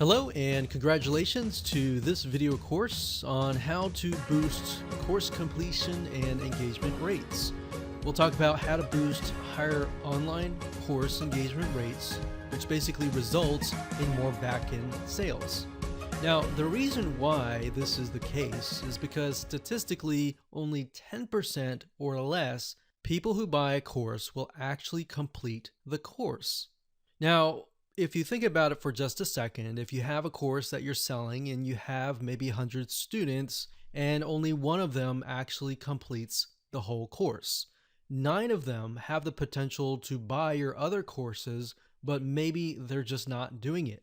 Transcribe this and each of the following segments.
Hello and congratulations to this video course on how to boost course completion and engagement rates. We'll talk about how to boost higher online course engagement rates, which basically results in more back-end sales. Now, the reason why this is the case is because statistically only 10% or less people who buy a course will actually complete the course. Now, if you think about it for just a second, if you have a course that you're selling and you have maybe 100 students and only one of them actually completes the whole course, 9 of them have the potential to buy your other courses, but maybe they're just not doing it.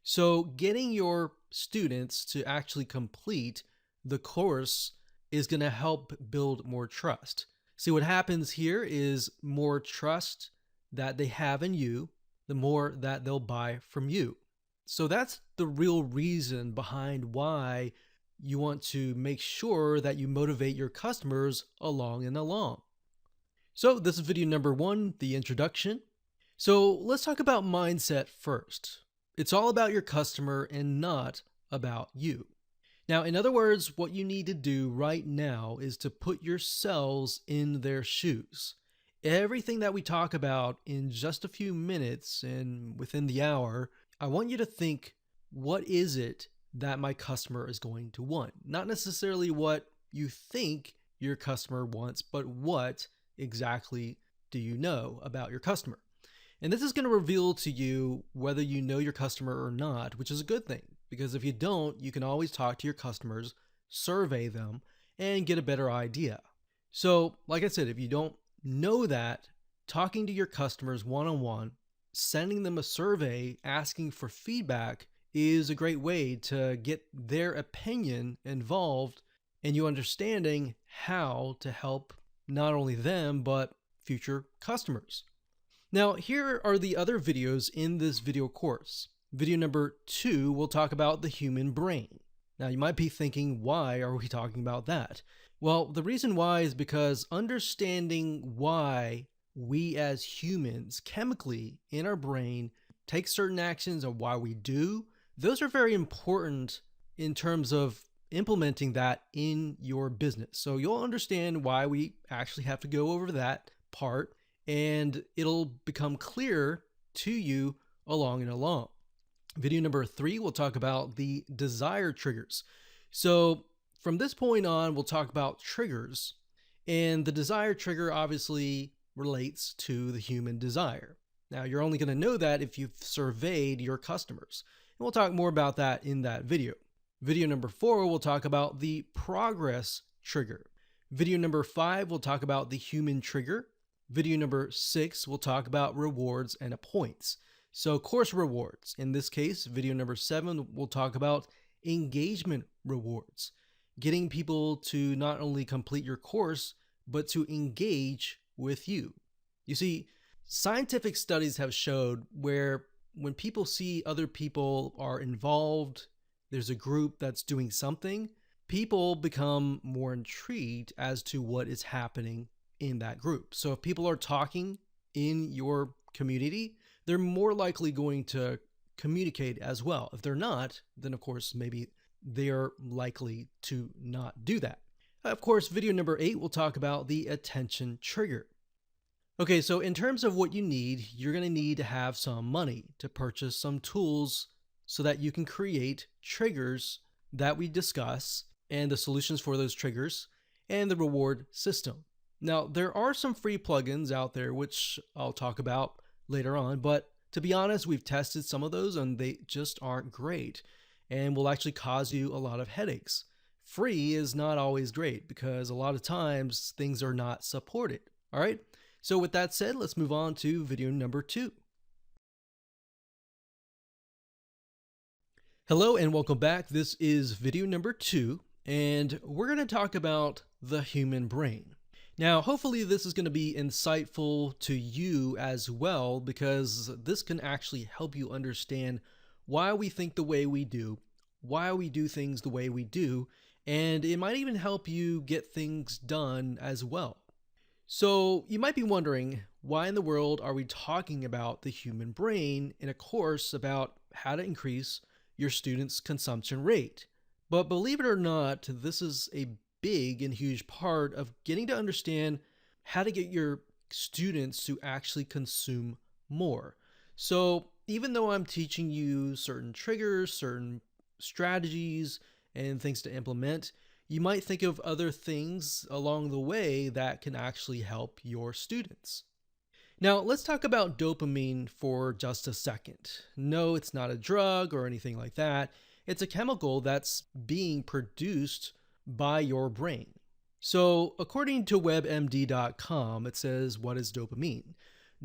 So getting your students to actually complete the course is going to help build more trust. See, what happens here is more trust that they have in you, the more that they'll buy from you. So that's the real reason behind why you want to make sure that you motivate your customers along and along. So this is video number 1, the introduction. So let's talk about mindset first. It's all about your customer and not about you. Now, in other words, what you need to do right now is to put yourselves in their shoes. Everything that we talk about in just a few minutes and within the hour, I want you to think, what is it that my customer is going to want? Not necessarily what you think your customer wants, but what exactly do you know about your customer? And this is going to reveal to you whether you know your customer or not, which is a good thing, because if you don't, you can always talk to your customers, survey them, and get a better idea. So, like I said, if you don't know that, talking to your customers one-on-one, sending them a survey, asking for feedback is a great way to get their opinion involved and you understanding how to help not only them, but future customers. Now, here are the other videos in this video course. Video number 2 will talk about the human brain. Now, you might be thinking, why are we talking about that? Well, the reason why is because understanding why we as humans chemically in our brain take certain actions and why we do, those are very important in terms of implementing that in your business. So you'll understand why we actually have to go over that part and it'll become clear to you along and along. Video number 3 will talk about the desire triggers. So from this point on, we'll talk about triggers, and the desire trigger obviously relates to the human desire. Now, you're only going to know that if you've surveyed your customers, and we'll talk more about that in that video. Video number 4 will talk about the progress trigger. Video number 5 will talk about the human trigger. Video number 6 will talk about rewards and points. So course rewards. In this case, video number 7 will talk about engagement rewards. Getting people to not only complete your course, but to engage with you. You see, scientific studies have showed where when people see other people are involved, there's a group that's doing something, people become more intrigued as to what is happening in that group. So if people are talking in your community, they're more likely going to communicate as well. If they're not, then of course, maybe they are likely to not do that. Of course, video number 8 will talk about the attention trigger. Okay, so in terms of what you need, you're going to need to have some money to purchase some tools so that you can create triggers that we discuss and the solutions for those triggers and the reward system. Now, there are some free plugins out there, which I'll talk about later on, but to be honest, we've tested some of those and they just aren't great and will actually cause you a lot of headaches. Free is not always great because a lot of times things are not supported. All right. So with that said, let's move on to video number 2. Hello and welcome back. This is video number 2, and we're going to talk about the human brain. Now, hopefully this is going to be insightful to you as well, because this can actually help you understand why we think the way we do, why we do things the way we do, and it might even help you get things done as well. So you might be wondering, why in the world are we talking about the human brain in a course about how to increase your students' consumption rate. But believe it or not, this is a big and huge part of getting to understand how to get your students to actually consume more. So, even though I'm teaching you certain triggers, certain strategies, and things to implement, you might think of other things along the way that can actually help your students. Now, let's talk about dopamine for just a second. No, it's not a drug or anything like that. It's a chemical that's being produced by your brain. So, according to WebMD.com, it says, what is dopamine?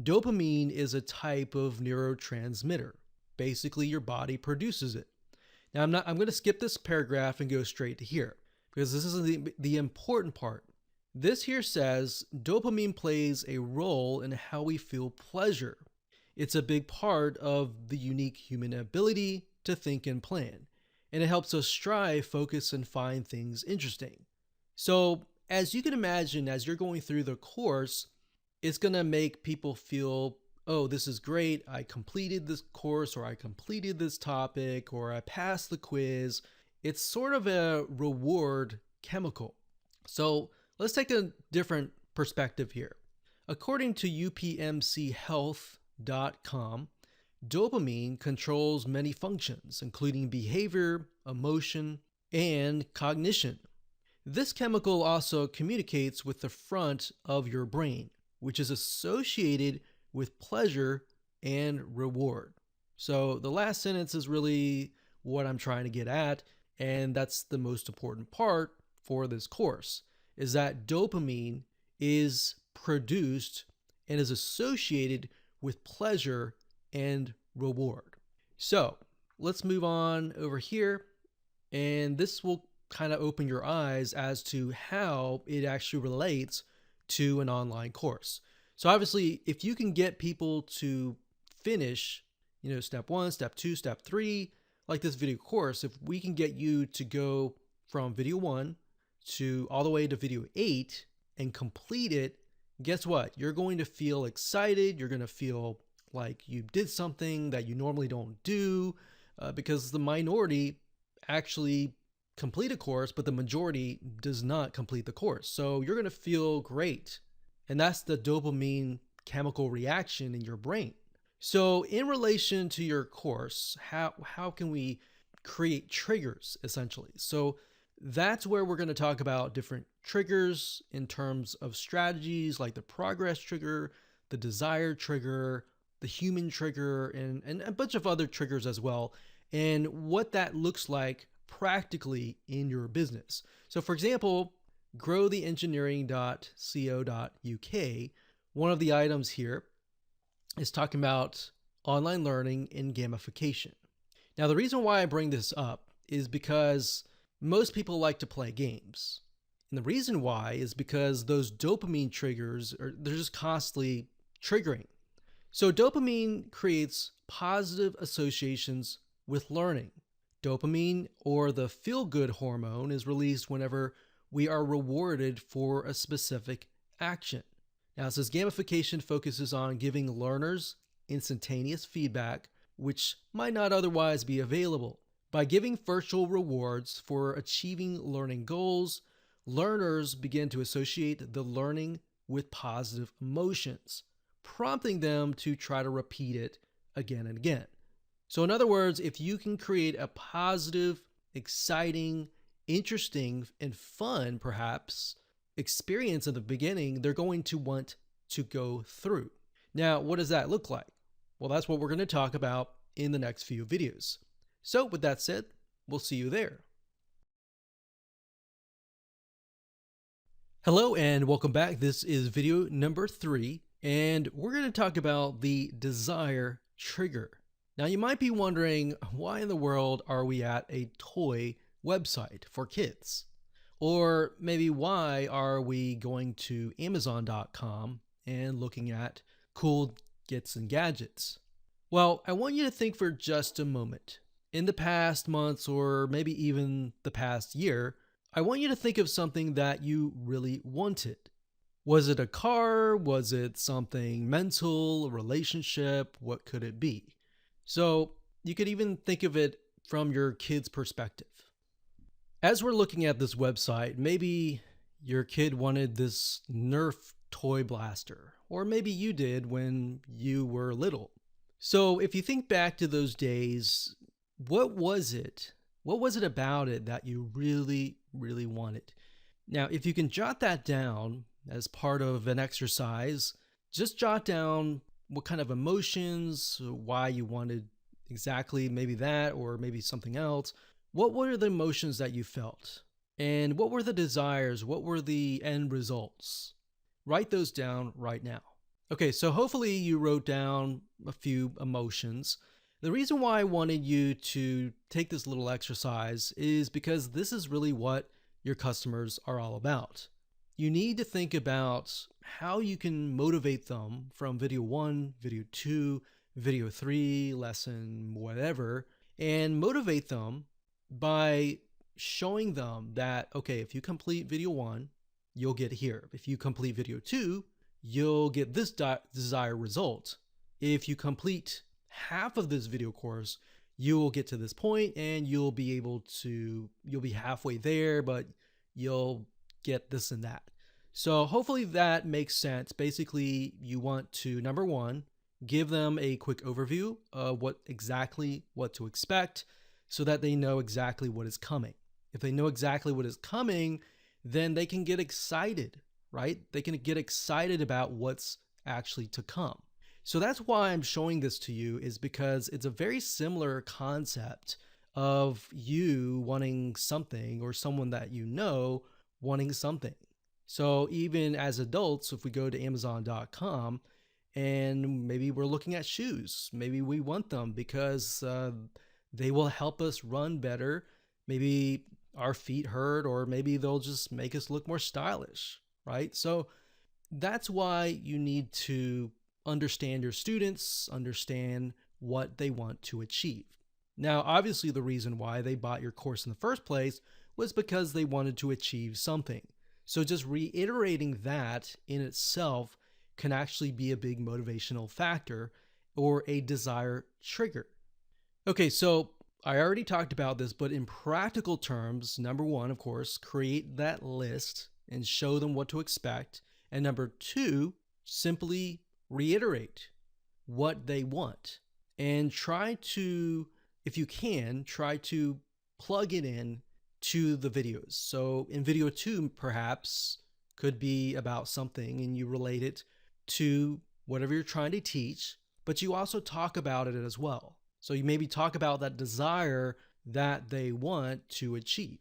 Dopamine is a type of neurotransmitter. Basically, your body produces it. Now, I'm going to skip this paragraph and go straight to here because this is the important part. This here says dopamine plays a role in how we feel pleasure. It's a big part of the unique human ability to think and plan, and it helps us strive, focus, and find things interesting. So, as you can imagine, as you're going through the course, it's going to make people feel, oh, this is great. I completed this course, or I completed this topic, or I passed the quiz. It's sort of a reward chemical. So let's take a different perspective here. According to upmchealth.com, dopamine controls many functions, including behavior, emotion, and cognition. This chemical also communicates with the front of your brain, which is associated with pleasure and reward. So the last sentence is really what I'm trying to get at, and that's the most important part for this course, is that dopamine is produced and is associated with pleasure and reward. So let's move on over here, and this will kind of open your eyes as to how it actually relates to an online course. So obviously, if you can get people to finish, step 1, step 2, step 3, like this video course, if we can get you to go from video 1 to all the way to video 8 and complete it, guess what? You're going to feel excited. You're going to feel like you did something that you normally don't do, because the minority actually complete a course, but the majority does not complete the course. So you're going to feel great. And that's the dopamine chemical reaction in your brain. So in relation to your course, how can we create triggers essentially? So that's where we're going to talk about different triggers in terms of strategies like the progress trigger, the desire trigger, the human trigger, and a bunch of other triggers as well, and what that looks like practically in your business. So for example, growtheengineering.co.uk, one of the items here is talking about online learning and gamification. Now, the reason why I bring this up is because most people like to play games. And the reason why is because those dopamine triggers they're just constantly triggering. So dopamine creates positive associations with learning. Dopamine, or the feel-good hormone, is released whenever we are rewarded for a specific action. Now, it says gamification focuses on giving learners instantaneous feedback, which might not otherwise be available. By giving virtual rewards for achieving learning goals, learners begin to associate the learning with positive emotions, prompting them to try to repeat it again and again. So in other words, if you can create a positive, exciting, interesting, and fun, perhaps, experience in the beginning, they're going to want to go through. Now, what does that look like? Well, that's what we're going to talk about in the next few videos. So with that said, we'll see you there. Hello and welcome back. This is video number 3, and we're going to talk about the desire trigger. Now, you might be wondering, why in the world are we at a toy website for kids? Or maybe why are we going to Amazon.com and looking at cool gets and gadgets? Well, I want you to think for just a moment. In the past months, or maybe even the past year, I want you to think of something that you really wanted. Was it a car? Was it something mental, a relationship? What could it be? So you could even think of it from your kid's perspective. As we're looking at this website, maybe your kid wanted this Nerf toy blaster, or maybe you did when you were little. So if you think back to those days, what was it? What was it about it that you really, really wanted? Now, if you can jot that down as part of an exercise, just jot down what kind of emotions, why you wanted exactly maybe that or maybe something else. What were the emotions that you felt? And what were the desires? What were the end results? Write those down right now. Okay, so hopefully you wrote down a few emotions. The reason why I wanted you to take this little exercise is because this is really what your customers are all about. You need to think about how you can motivate them from video 1, video 2, video 3, lesson, whatever, and motivate them by showing them that, okay, if you complete video 1, you'll get here. If you complete video 2, you'll get this desired result. If you complete half of this video course, you will get to this point and you'll be halfway there, but you'll get this and that. So hopefully that makes sense. Basically, you want to, number one, give them a quick overview of what to expect so that they know exactly what is coming. If they know exactly what is coming, then they can get excited, right? They can get excited about what's actually to come. So that's why I'm showing this to you, is because it's a very similar concept of you wanting something or someone that you know wanting something. So even as adults, if we go to Amazon.com and maybe we're looking at shoes, maybe we want them because they will help us run better. Maybe our feet hurt, or maybe they'll just make us look more stylish, right? So that's why you need to understand your students, understand what they want to achieve. Now, obviously, the reason why they bought your course in the first place was because they wanted to achieve something. So just reiterating that in itself can actually be a big motivational factor or a desire trigger. Okay, so I already talked about this, but in practical terms, number one, of course, create that list and show them what to expect. And number two, simply reiterate what they want and try to, if you can, try to plug it in to the videos. So in video 2, perhaps could be about something and you relate it to whatever you're trying to teach, but you also talk about it as well. So you maybe talk about that desire that they want to achieve.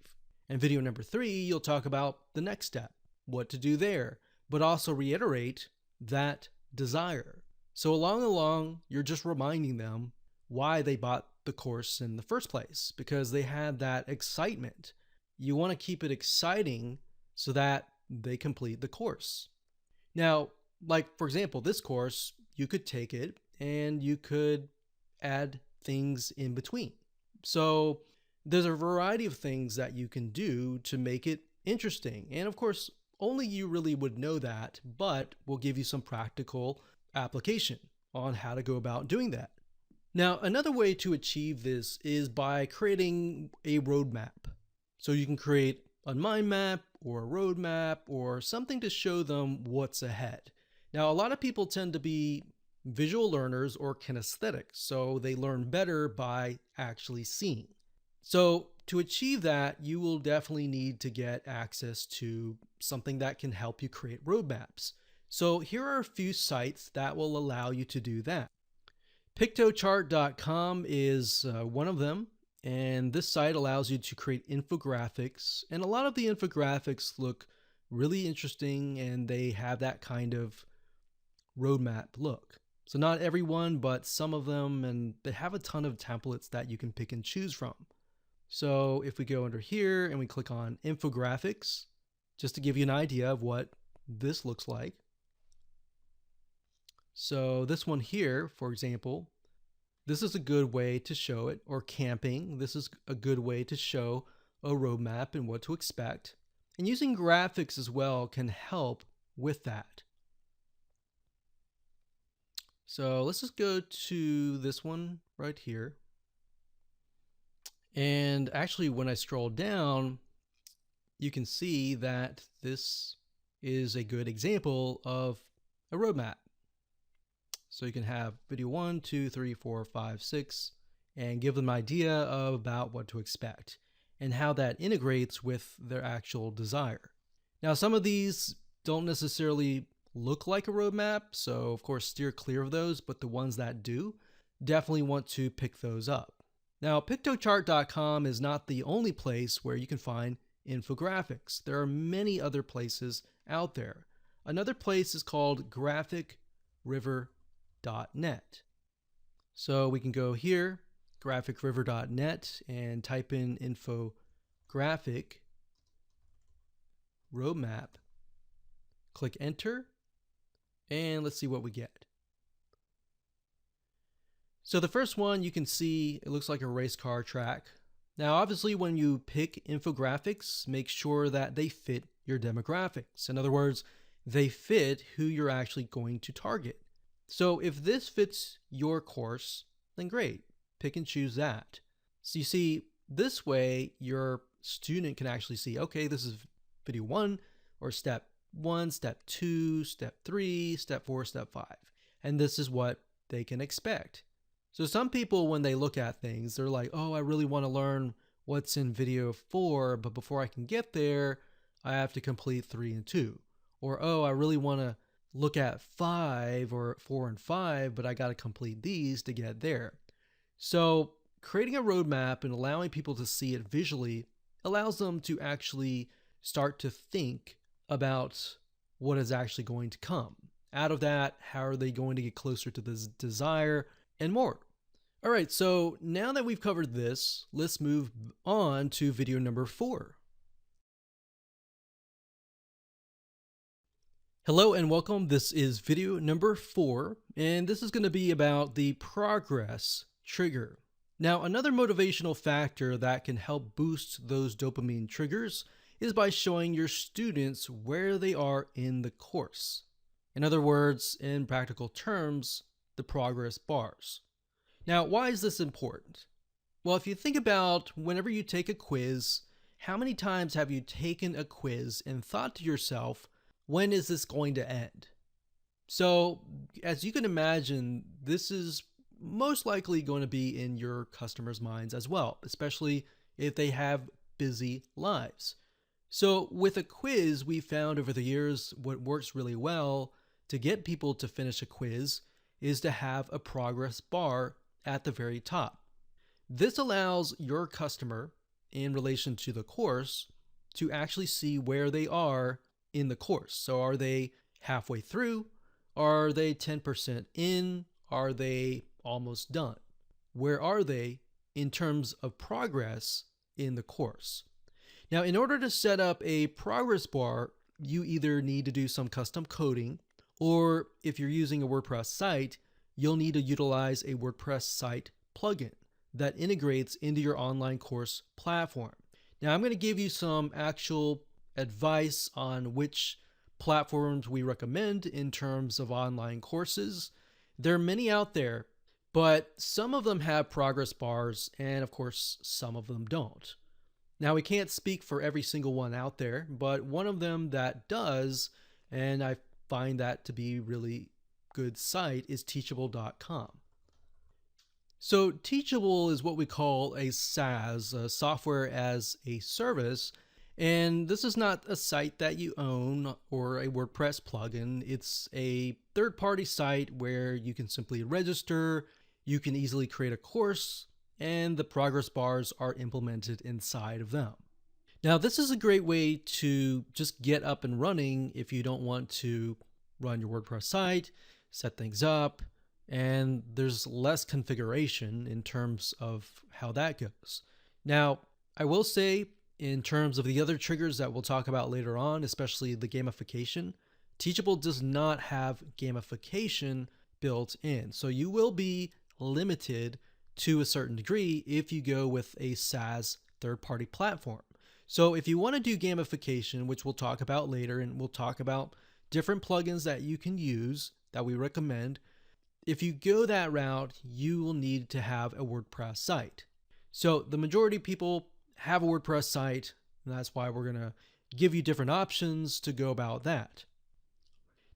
In video number 3, you'll talk about the next step, what to do there, but also reiterate that desire. So along, you're just reminding them why they bought the course in the first place, because they had that excitement. You want to keep it exciting so that they complete the course. Now, like for example, this course, you could take it and you could add things in between. So there's a variety of things that you can do to make it interesting. And of course, only you really would know that, but we'll give you some practical application on how to go about doing that. Now, another way to achieve this is by creating a roadmap. So you can create a mind map or a roadmap or something to show them what's ahead. Now, a lot of people tend to be visual learners or kinesthetic, so they learn better by actually seeing. So to achieve that, you will definitely need to get access to something that can help you create roadmaps. So here are a few sites that will allow you to do that. Pictochart.com is one of them, and this site allows you to create infographics, and a lot of the infographics look really interesting and they have that kind of roadmap look. So not everyone, but some of them, and they have a ton of templates that you can pick and choose from. So if we go under here and we click on infographics, just to give you an idea of what this looks like. So this one here, for example, this is a good way to show it, or camping. This is a good way to show a roadmap and what to expect. And using graphics as well can help with that. So let's just go to this one right here. And actually, when I scroll down, you can see that this is a good example of a roadmap. So you can have video 1, 2, 3, 4, 5, 6, and give them an idea of about what to expect and how that integrates with their actual desire. Now, some of these don't necessarily look like a roadmap, so of course steer clear of those, but the ones that do, definitely want to pick those up. Now, pictochart.com is not the only place where you can find infographics. There are many other places out there. Another place is called graphicriver.net. So we can go here, graphicriver.net, and type in infographic roadmap, click enter, and let's see what we get. So the first one, you can see it looks like a race car track. Now, obviously, when you pick infographics, make sure that they fit your demographics. In other words, they fit who you're actually going to target. So if this fits your course, then great, pick and choose that. So you see, this way your student can actually see, okay, this is video 1 or step 1, step 2, step 3, step 4, step 5. And this is what they can expect. So some people, when they look at things, they're like, oh, I really want to learn what's in video 4, but before I can get there, I have to complete 3 and 2. Or, oh, I really want to look at 5 or 4 and 5, but I got to complete these to get there. So creating a roadmap and allowing people to see it visually allows them to actually start to think about what is actually going to come. Out of that, how are they going to get closer to this desire and more? All right, so now that we've covered this, let's move on to video number 4. Hello and welcome. This is video number 4, and this is going to be about the progress trigger. Now, another motivational factor that can help boost those dopamine triggers is by showing your students where they are in the course. In other words, in practical terms, the progress bars. Now, why is this important? Well, if you think about whenever you take a quiz, how many times have you taken a quiz and thought to yourself, when is this going to end? So, as you can imagine, this is most likely going to be in your customers' minds as well, especially if they have busy lives. So with a quiz, we found over the years what works really well to get people to finish a quiz is to have a progress bar at the very top. This allows your customer in relation to the course to actually see where they are in the course. So are they halfway through? Are they 10% in? Are they almost done? Where are they in terms of progress in the course? Now, in order to set up a progress bar, you either need to do some custom coding, or if you're using a WordPress site, you'll need to utilize a WordPress site plugin that integrates into your online course platform. Now, I'm going to give you some actual advice on which platforms we recommend in terms of online courses. There are many out there, but some of them have progress bars, and of course, some of them don't. Now, we can't speak for every single one out there, but one of them that does, and I find that to be really good site, is teachable.com. So Teachable is what we call a SaaS, a software as a service. And this is not a site that you own or a WordPress plugin. It's a third-party site where you can simply register, you can easily create a course, and the progress bars are implemented inside of them. Now, this is a great way to just get up and running if you don't want to run your WordPress site, set things up, and there's less configuration in terms of how that goes. Now, I will say, in terms of the other triggers that we'll talk about later on, especially the gamification, Teachable does not have gamification built in. So you will be limited to a certain degree if you go with a SaaS third-party platform. So if you want to do gamification, which we'll talk about later, and we'll talk about different plugins that you can use that we recommend, if you go that route, you will need to have a WordPress site. So the majority of people have a WordPress site, and that's why we're going to give you different options to go about that.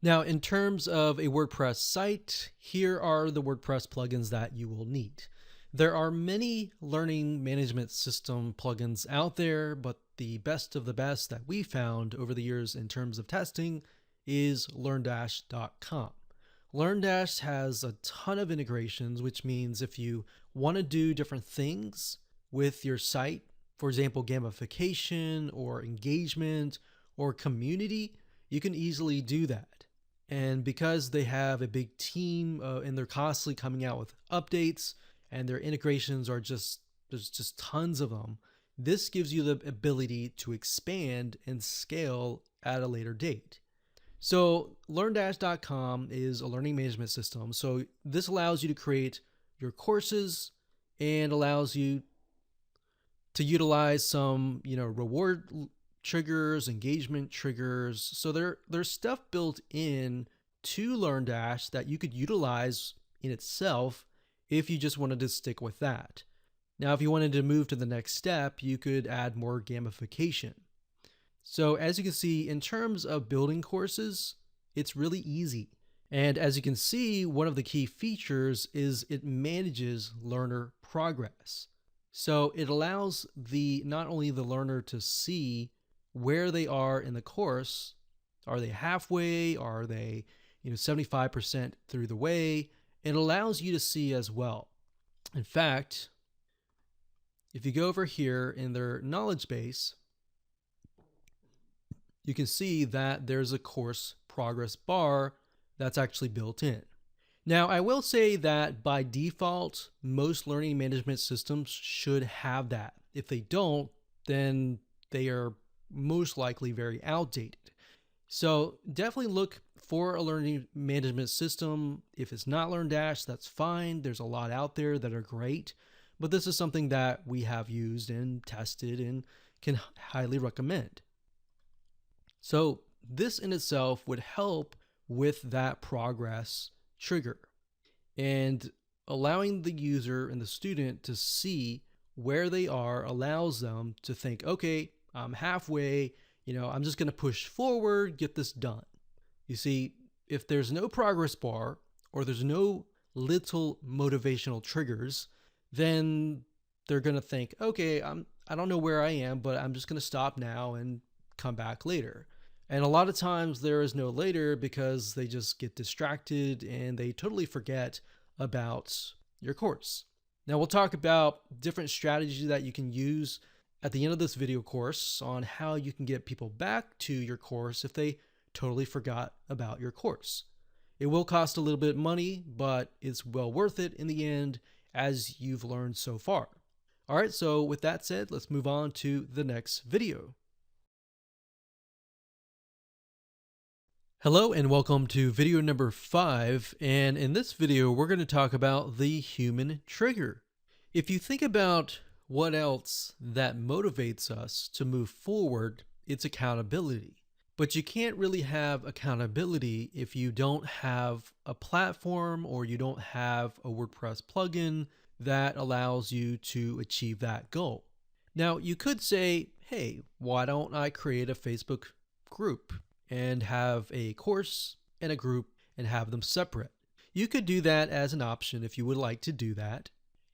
Now, in terms of a WordPress site, here are the WordPress plugins that you will need. There are many learning management system plugins out there, but the best of the best that we found over the years in terms of testing is LearnDash.com. LearnDash has a ton of integrations, which means if you want to do different things with your site, for example, gamification or engagement or community, you can easily do that. And because they have a big team and they're constantly coming out with updates and their integrations are there's just tons of them, this gives you the ability to expand and scale at a later date. So LearnDash.com is a learning management system. So this allows you to create your courses and allows you to utilize some, reward triggers, engagement triggers. So there's stuff built in to LearnDash that you could utilize in itself if you just wanted to stick with that. Now, if you wanted to move to the next step, you could add more gamification. So as you can see, in terms of building courses, it's really easy. And as you can see, one of the key features is it manages learner progress. So it allows not only the learner to see where they are in the course. Are they halfway? Are they 75% through the way? It allows you to see as well. In fact, if you go over here in their knowledge base, you can see that there's a course progress bar that's actually built in. Now, I will say that by default, most learning management systems should have that. If they don't, then they are most likely very outdated. So definitely look for a learning management system. If it's not LearnDash, that's fine. There's a lot out there that are great, but this is something that we have used and tested and can highly recommend. So this in itself would help with that progress trigger and allowing the user and the student to see where they are allows them to think, okay, I'm halfway, I'm just going to push forward, get this done. You see, if there's no progress bar or there's no little motivational triggers, then they're going to think, okay, I don't know where I am, but I'm just going to stop now and come back later. And a lot of times there is no later because they just get distracted and they totally forget about your course. Now we'll talk about different strategies that you can use at the end of this video course on how you can get people back to your course if they totally forgot about your course. It will cost a little bit of money, but it's well worth it in the end as you've learned so far. All right, so with that said, let's move on to the next video. Hello and welcome to video number 5, and in this video we're going to talk about the human trigger. If you think about what else that motivates us to move forward, it's accountability. But you can't really have accountability if you don't have a platform or you don't have a WordPress plugin that allows you to achieve that goal. Now you could say, hey, why don't I create a Facebook group and have a course and a group and have them separate? You could do that as an option if you would like to do that.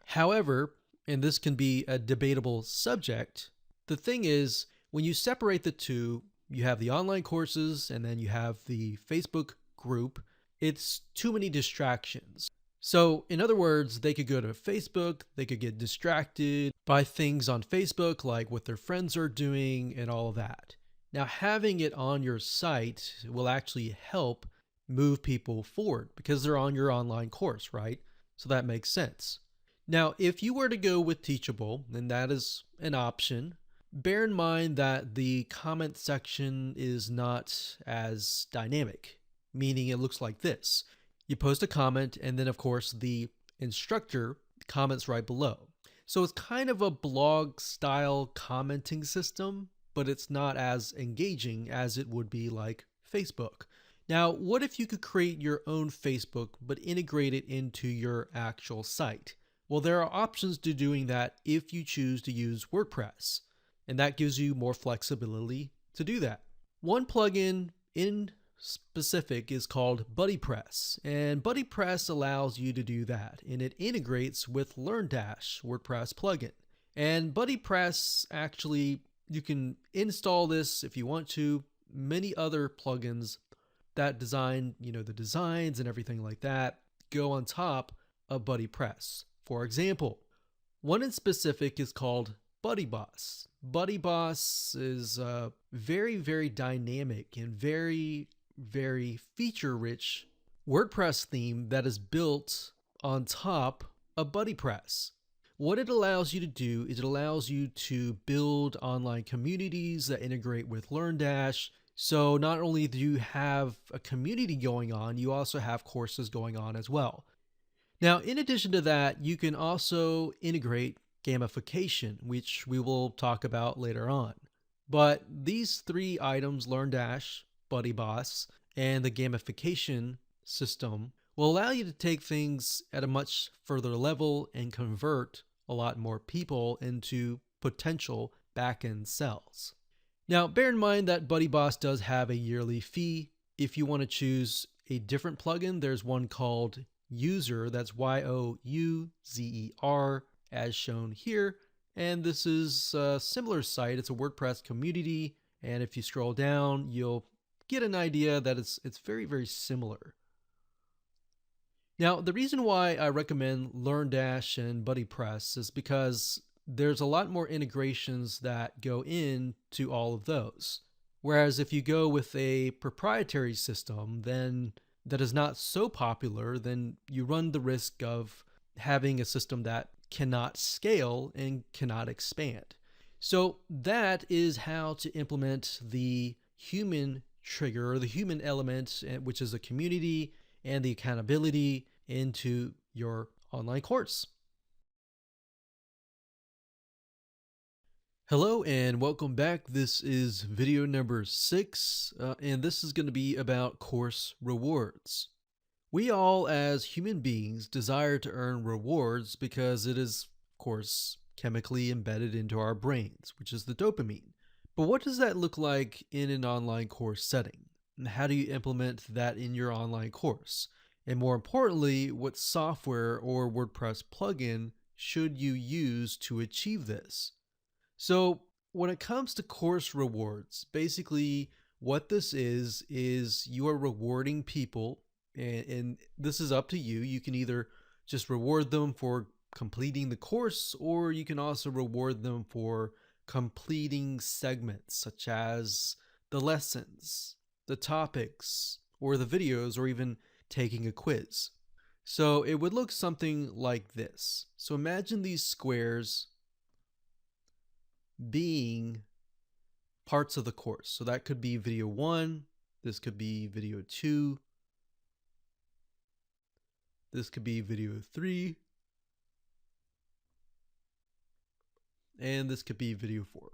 However, and this can be a debatable subject, the thing is, when you separate the two, you have the online courses and then you have the Facebook group, it's too many distractions. So in other words, they could go to Facebook, they could get distracted by things on Facebook like what their friends are doing and all of that. Now, having it on your site will actually help move people forward because they're on your online course, right? So that makes sense. Now, if you were to go with Teachable, then that is an option. Bear in mind that the comment section is not as dynamic, meaning it looks like this. You post a comment and then, of course, the instructor comments right below. So it's kind of a blog style commenting system, but it's not as engaging as it would be like Facebook. Now, what if you could create your own Facebook, but integrate it into your actual site? Well, there are options to doing that if you choose to use WordPress, and that gives you more flexibility to do that. One plugin in specific is called BuddyPress, and BuddyPress allows you to do that, and it integrates with LearnDash WordPress plugin. And BuddyPress, actually, you can install this if you want to. Many other plugins that design, the designs and everything like that go on top of BuddyPress. For example, one in specific is called BuddyBoss. BuddyBoss is a very, very dynamic and very, very feature-rich WordPress theme that is built on top of BuddyPress. What it allows you to do is it allows you to build online communities that integrate with LearnDash. So not only do you have a community going on, you also have courses going on as well. Now, in addition to that, you can also integrate gamification, which we will talk about later on. But these three items, LearnDash, BuddyBoss, and the gamification system, will allow you to take things at a much further level and convert a lot more people into potential back-end sales. Now, bear in mind that BuddyBoss does have a yearly fee. If you want to choose a different plugin, there's one called User, that's Youzer, as shown here. And this is a similar site. It's a WordPress community. And if you scroll down, you'll get an idea that it's very, very similar. Now, the reason why I recommend LearnDash and BuddyPress is because there's a lot more integrations that go into all of those. Whereas if you go with a proprietary system, then that is not so popular, then you run the risk of having a system that cannot scale and cannot expand. So that is how to implement the human trigger, or the human element, which is a community and the accountability, into your online course. Hello and welcome back. This is video number 6, and this is going to be about course rewards. We all, as human beings, desire to earn rewards because it is, of course, chemically embedded into our brains, which is the dopamine. But what does that look like in an online course setting? And how do you implement that in your online course? And more importantly, what software or WordPress plugin should you use to achieve this? So when it comes to course rewards, basically what this is you are rewarding people, and this is up to you. You can either just reward them for completing the course, or you can also reward them for completing segments such as the lessons, the topics, or the videos, or even taking a quiz. So it would look something like this. So imagine these squares being parts of the course. So that could be video 1, this could be video 2, this could be video 3, and this could be video 4.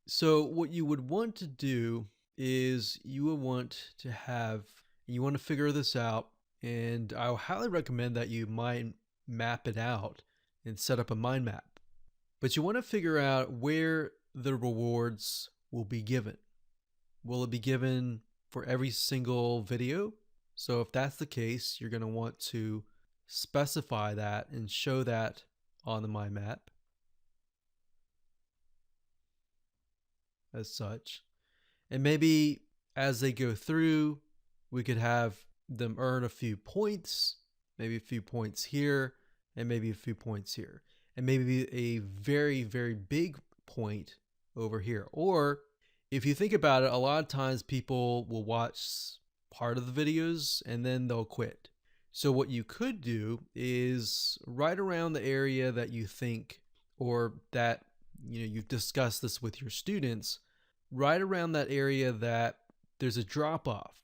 So what you would want to do is you want to figure this out, and I highly recommend that you mind map it out and set up a mind map. But you want to figure out where the rewards will be given. Will it be given for every single video? So if that's the case, you're going to want to specify that and show that on the mind map as such. And maybe as they go through, we could have them earn a few points, maybe a few points here, and maybe a few points here, and maybe a very, very big point over here. Or if you think about it, a lot of times people will watch part of the videos and then they'll quit. So what you could do is right around the area that you think, or that you've discussed this with your students, right around that area that there's a drop off,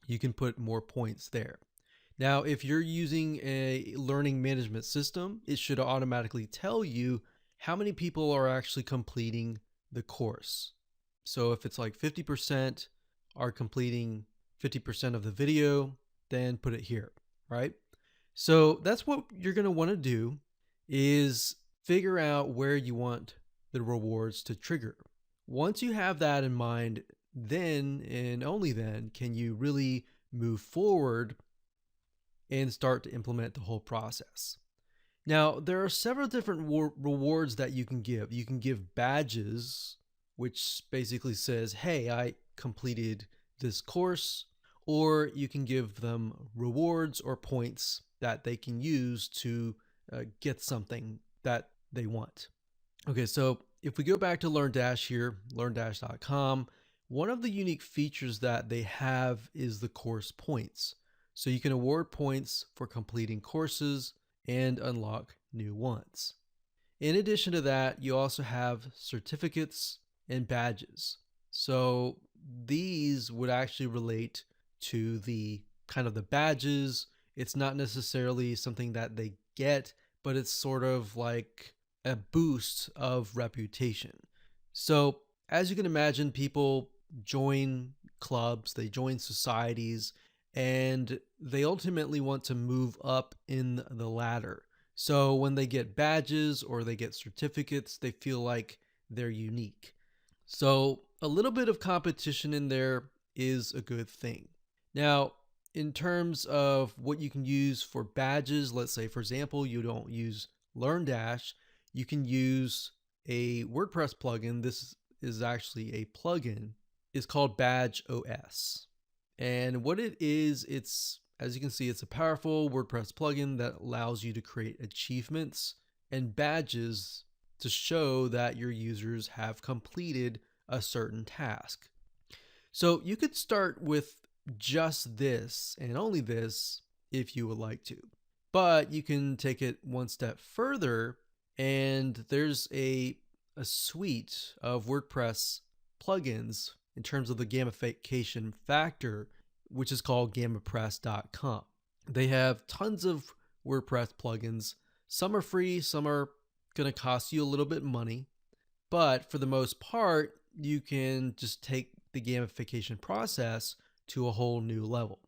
you can put more points there. Now, if you're using a learning management system, it should automatically tell you how many people are actually completing the course. So if it's like 50% are completing 50% of the video, then put it here, right? So that's what you're going to want to do is figure out where you want the rewards to trigger. Once you have that in mind, then and only then can you really move forward and start to implement the whole process. Now, there are several different rewards that you can give. You can give badges, which basically says, hey, I completed this course, or you can give them rewards or points that they can use to get something that they want. Okay, so if we go back to LearnDash here, learndash.com, one of the unique features that they have is the course points. So you can award points for completing courses and unlock new ones. In addition to that, you also have certificates and badges. So these would actually relate to the kind of the badges. It's not necessarily something that they get, but it's sort of like a boost of reputation. So as you can imagine, people join clubs, they join societies, and they ultimately want to move up in the ladder. So when they get badges or they get certificates, they feel like they're unique. So a little bit of competition in there is a good thing. Now, in terms of what you can use for badges, let's say, for example, you don't use LearnDash, you can use a WordPress plugin. This is actually a plugin. It's called Badge OS. And what it is, it's, as you can see, it's a powerful WordPress plugin that allows you to create achievements and badges to show that your users have completed a certain task. So you could start with just this and only this if you would like to, but you can take it one step further, and there's a suite of WordPress plugins in terms of the gamification factor, which is called gamipress.com. They have tons of WordPress plugins. Some are free, some are going to cost you a little bit money, but for the most part, you can just take the gamification process to a whole new level.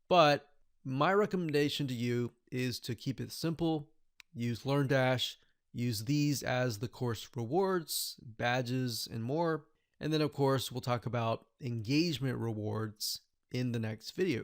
But my recommendation to you is to keep it simple. Use LearnDash, use these as the course rewards, badges, and more. And then, of course, we'll talk about engagement rewards in the next video.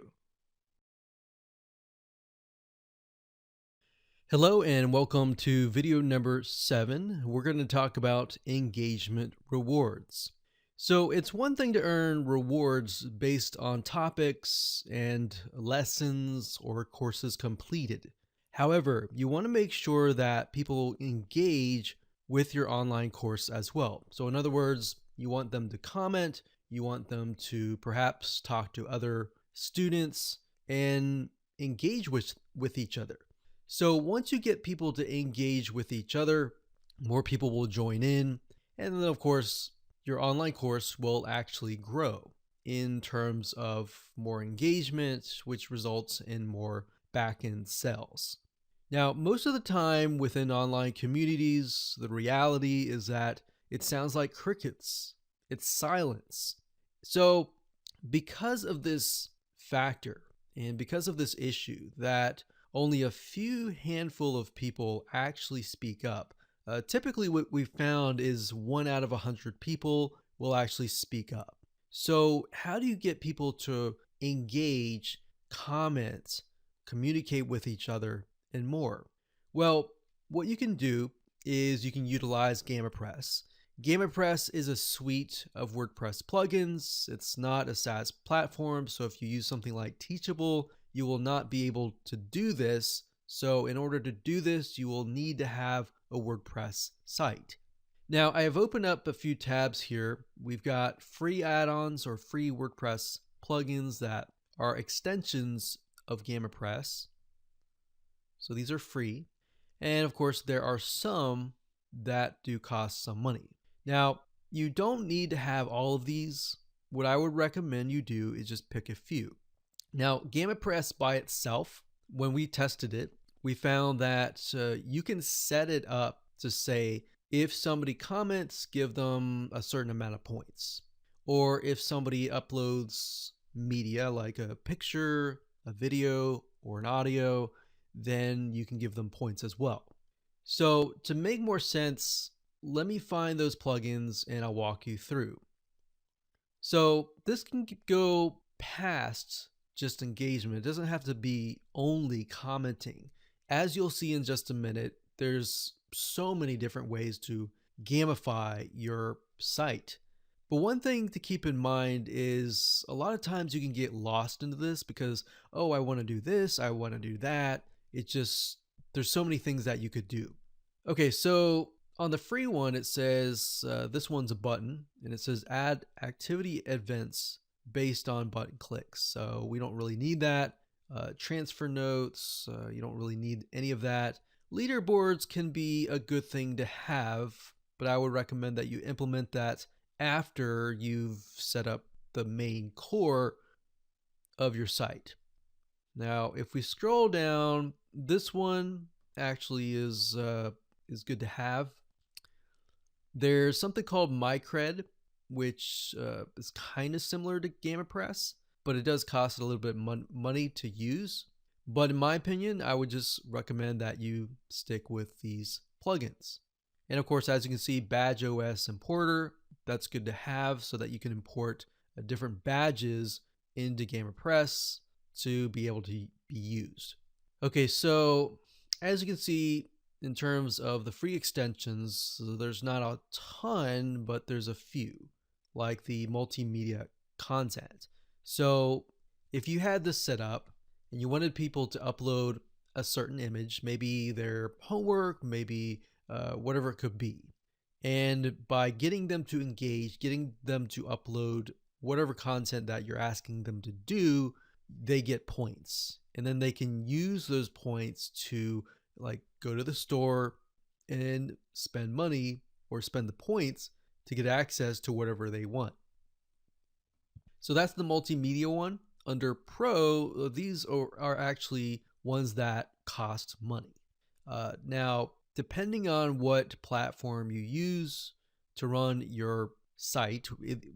Hello and welcome to video number 7. We're going to talk about engagement rewards. So it's one thing to earn rewards based on topics and lessons or courses completed. However, you want to make sure that people engage with your online course as well. So in other words, you want them to comment, you want them to perhaps talk to other students and engage with each other. So once you get people to engage with each other, more people will join in, and then of course, your online course will actually grow in terms of more engagement, which results in more back-end sales. Now, most of the time within online communities, the reality is that it sounds like crickets. It's silence. So because of this factor and because of this issue that only a few handful of people actually speak up, typically what we've found is 1 out of 100 people will actually speak up. So how do you get people to engage, comment, communicate with each other, and more? Well, what you can do is you can utilize GamiPress. GamiPress is a suite of WordPress plugins. It's not a SaaS platform, so if you use something like Teachable, you will not be able to do this. So in order to do this, you will need to have a WordPress site. Now, I have opened up a few tabs here. We've got free add-ons or free WordPress plugins that are extensions of GamiPress. So these are free. And of course, there are some that do cost some money. Now, you don't need to have all of these. What I would recommend you do is just pick a few. Now, GamiPress by itself, when we tested it, we found that you can set it up to say, if somebody comments, give them a certain amount of points. Or if somebody uploads media like a picture, a video, or an audio, then you can give them points as well. So to make more sense, let me find those plugins and I'll walk you through. So this can go past just engagement. It doesn't have to be only commenting. As you'll see in just a minute, there's so many different ways to gamify your site. But one thing to keep in mind is a lot of times you can get lost into this because, oh, I want to do this, I want to do that. There's so many things that you could do. Okay, so on the free one, it says this one's a button and it says add activity events based on button clicks. So we don't really need that. Transfer notes, you don't really need any of that. Leaderboards can be a good thing to have, but I would recommend that you implement that after you've set up the main core of your site. Now, if we scroll down, this one actually is good to have. There's something called MyCred, which is kind of similar to GammaPress, but it does cost a little bit money to use. But in my opinion, I would just recommend that you stick with these plugins. And of course, as you can see, Badge OS Importer, that's good to have so that you can import different badges into GammaPress to be able to be used. Okay, so as you can see, in terms of the free extensions, there's not a ton, but there's a few, like the multimedia content. So if you had this set up and you wanted people to upload a certain image, maybe their homework, maybe whatever it could be, and by getting them to engage, getting them to upload whatever content that you're asking them to do, they get points. And then they can use those points to like go to the store and spend money or spend the points to get access to whatever they want. So that's the multimedia one. Under Pro, these are actually ones that cost money. Now, depending on what platform you use to run your site,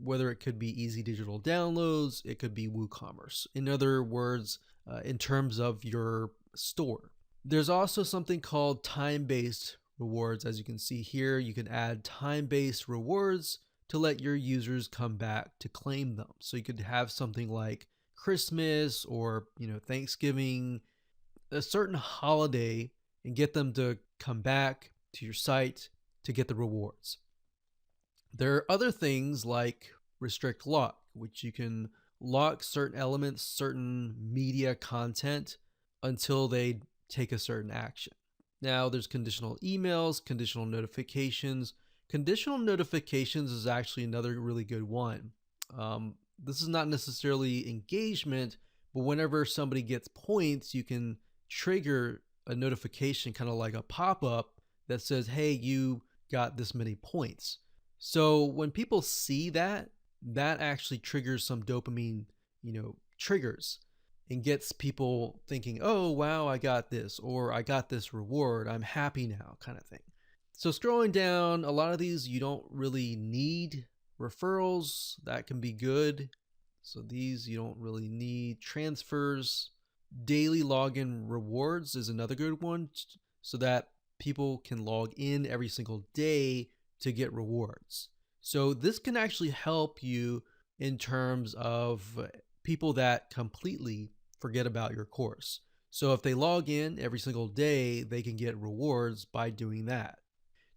whether it could be easy digital downloads, it could be WooCommerce. In other words, in terms of your store. There's also something called time-based rewards. As you can see here, you can add time-based rewards to let your users come back to claim them. So you could have something like Christmas or Thanksgiving, a certain holiday, and get them to come back to your site to get the rewards. There are other things like restrict lock, which you can lock certain elements, certain media content until they take a certain action. Now there's conditional emails, conditional notifications. Conditional notifications is actually another really good one. This is not necessarily engagement, but whenever somebody gets points, you can trigger a notification, kind of like a pop-up that says, hey, you got this many points. So when people see that, that actually triggers some dopamine, triggers, and gets people thinking, oh, wow, I got this, or I got this reward, I'm happy now, kind of thing. So scrolling down, a lot of these you don't really need. Referrals, that can be good. So these you don't really need. Transfers, daily login rewards is another good one, so that people can log in every single day to get rewards. So this can actually help you in terms of people that completely forget about your course. So if they log in every single day, they can get rewards by doing that.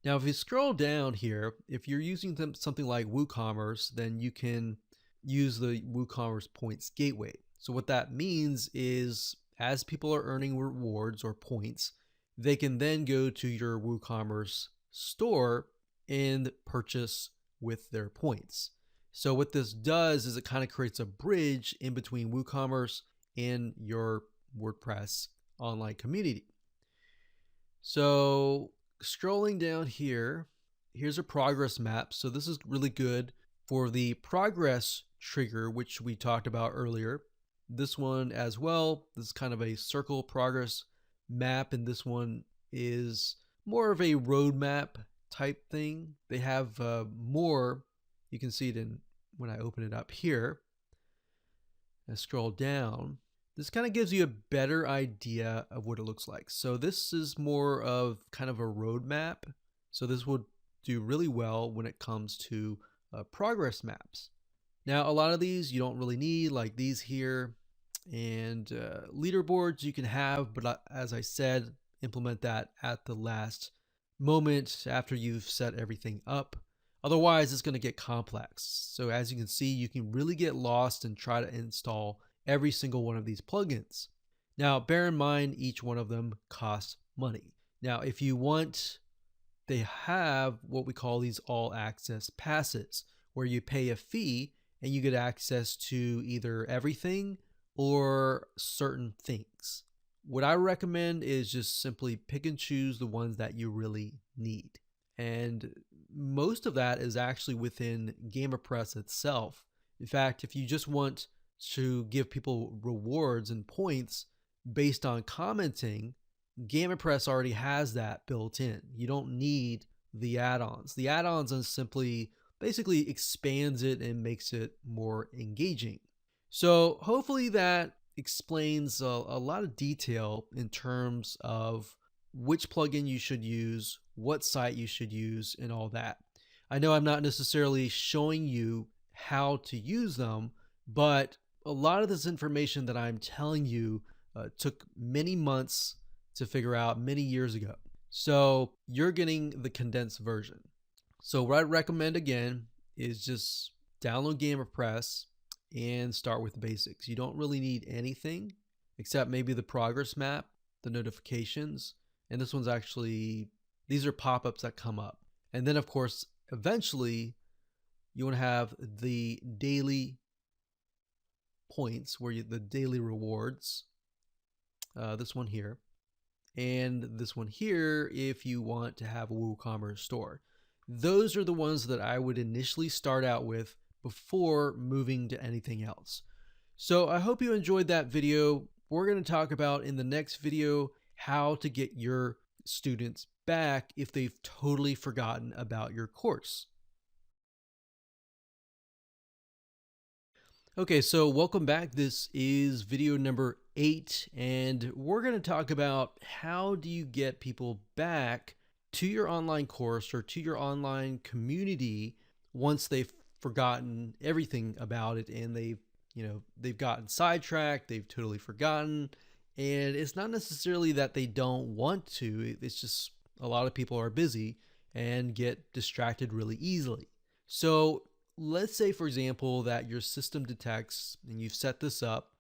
Now, if you scroll down here, if you're using something like WooCommerce, then you can use the WooCommerce Points Gateway. So what that means is as people are earning rewards or points, they can then go to your WooCommerce store and purchase with their points. So what this does is it kind of creates a bridge in between WooCommerce and your WordPress online community. So scrolling down here, here's a progress map. So this is really good for the progress trigger, which we talked about earlier. This one as well, this is kind of a circle progress map, and this one is more of a roadmap type thing. They have more, you can see it in when I open it up here. I scroll down. This kind of gives you a better idea of what it looks like. So this is more of kind of a roadmap. So this would do really well when it comes to progress maps. Now, a lot of these you don't really need, like these here, and leaderboards you can have, but as I said, implement that at the last moment after you've set everything up. Otherwise, it's going to get complex. So as you can see, you can really get lost and try to install every single one of these plugins. Now, bear in mind, each one of them costs money. Now, if you want, they have what we call these all access passes, where you pay a fee and you get access to either everything or certain things. What I recommend is just simply pick and choose the ones that you really need. And most of that is actually within WordPress itself. In fact, if you just want to give people rewards and points based on commenting, WordPress already has that built in. You don't need the add-ons. The add-ons are simply basically expands it and makes it more engaging. So hopefully that explains a lot of detail in terms of which plugin you should use, what site you should use, and all that. I know I'm not necessarily showing you how to use them, but a lot of this information that I'm telling you took many months to figure out many years ago. So you're getting the condensed version. So what I recommend again is just download WordPress and start with basics. You don't really need anything except maybe the progress map, the notifications, and this one's actually, these are pop-ups that come up. And then of course, eventually you want to have the daily points where the daily rewards, this one here, and this one here if you want to have a WooCommerce store. Those are the ones that I would initially start out with before moving to anything else. So I hope you enjoyed that video. We're going to talk about in the next video how to get your students back if they've totally forgotten about your course. Okay, so welcome back. This is video number 8, and we're going to talk about how do you get people back to your online course or to your online community once they've forgotten everything about it and they've gotten sidetracked, they've totally forgotten. And it's not necessarily that they don't want to, it's just a lot of people are busy and get distracted really easily. So let's say, for example, that your system detects, and you've set this up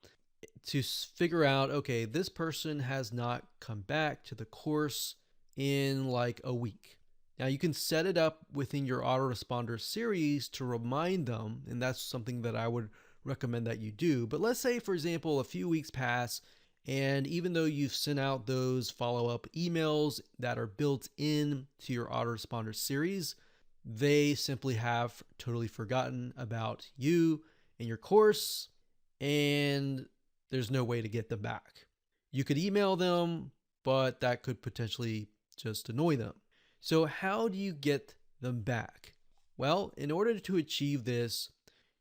to figure out, okay, this person has not come back to the course in like a week. Now you can set it up within your autoresponder series to remind them, and that's something that I would recommend that you do. But let's say, for example, a few weeks pass, and even though you've sent out those follow-up emails that are built in to your autoresponder series, they simply have totally forgotten about you and your course, and there's no way to get them back. You could email them, but that could potentially just annoy them. So how do you get them back? Well, in order to achieve this,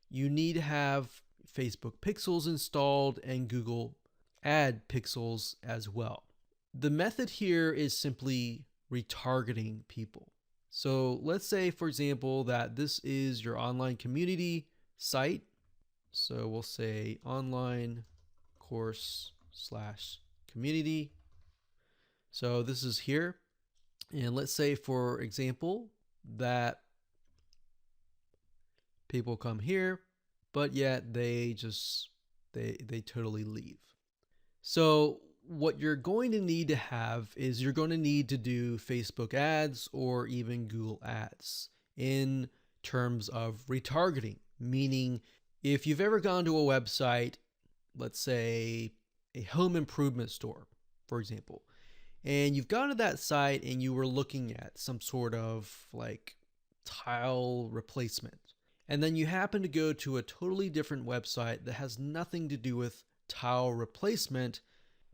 you need to have Facebook Pixels installed and Google Ad Pixels as well. The method here is simply retargeting people. So let's say, for example, that this is your online community site. So we'll say online course / community. So this is here. And let's say, for example, that people come here, but yet they totally leave. So what you're going to need to have is you're going to need to do Facebook ads or even Google ads in terms of retargeting, meaning if you've ever gone to a website, let's say a home improvement store, for example, and you've gone to that site and you were looking at some sort of like tile replacement, and then you happen to go to a totally different website that has nothing to do with tile replacement,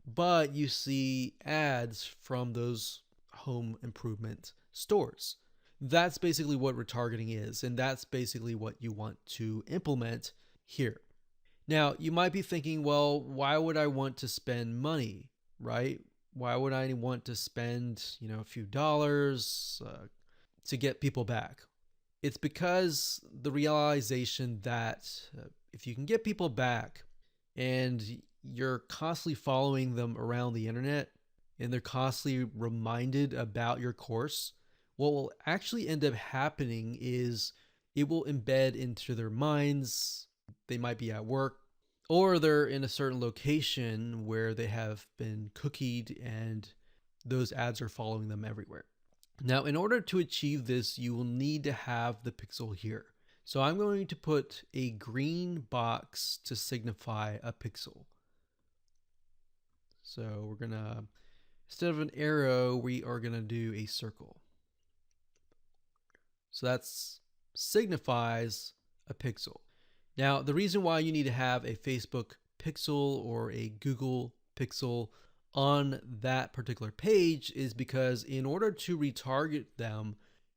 but you see ads from those home improvement stores. That's basically what retargeting is, and that's basically what you want to implement here. Now, you might be thinking, well, why would I want to spend money, right? Why would I want to spend, a few dollars to get people back? It's because the realization that if you can get people back and you're constantly following them around the internet and they're constantly reminded about your course, what will actually end up happening is it will embed into their minds. They might be at work or they're in a certain location where they have been cookied and those ads are following them everywhere. Now, in order to achieve this, you will need to have the pixel here. So I'm going to put a green box to signify a pixel. So we're gonna, instead of an arrow, we are gonna do a circle. So that's signifies a pixel. Now, the reason why you need to have a Facebook pixel or a Google pixel on that particular page is because in order to retarget them,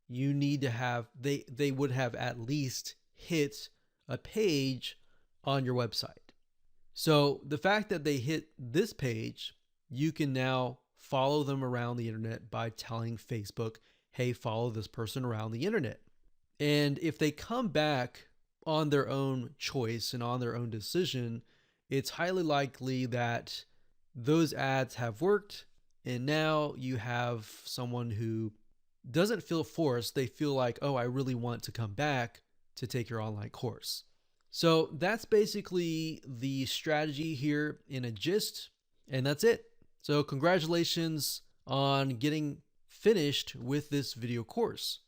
you need to have, they would have at least hit a page on your website. So the fact that they hit this page, you can now follow them around the internet by telling Facebook, hey, follow this person around the internet. And if they come back on their own choice and on their own decision, it's highly likely that those ads have worked. And now you have someone who doesn't feel forced. They feel like, oh, I really want to come back to take your online course. So that's basically the strategy here in a gist. And that's it. So congratulations on getting finished with this video course.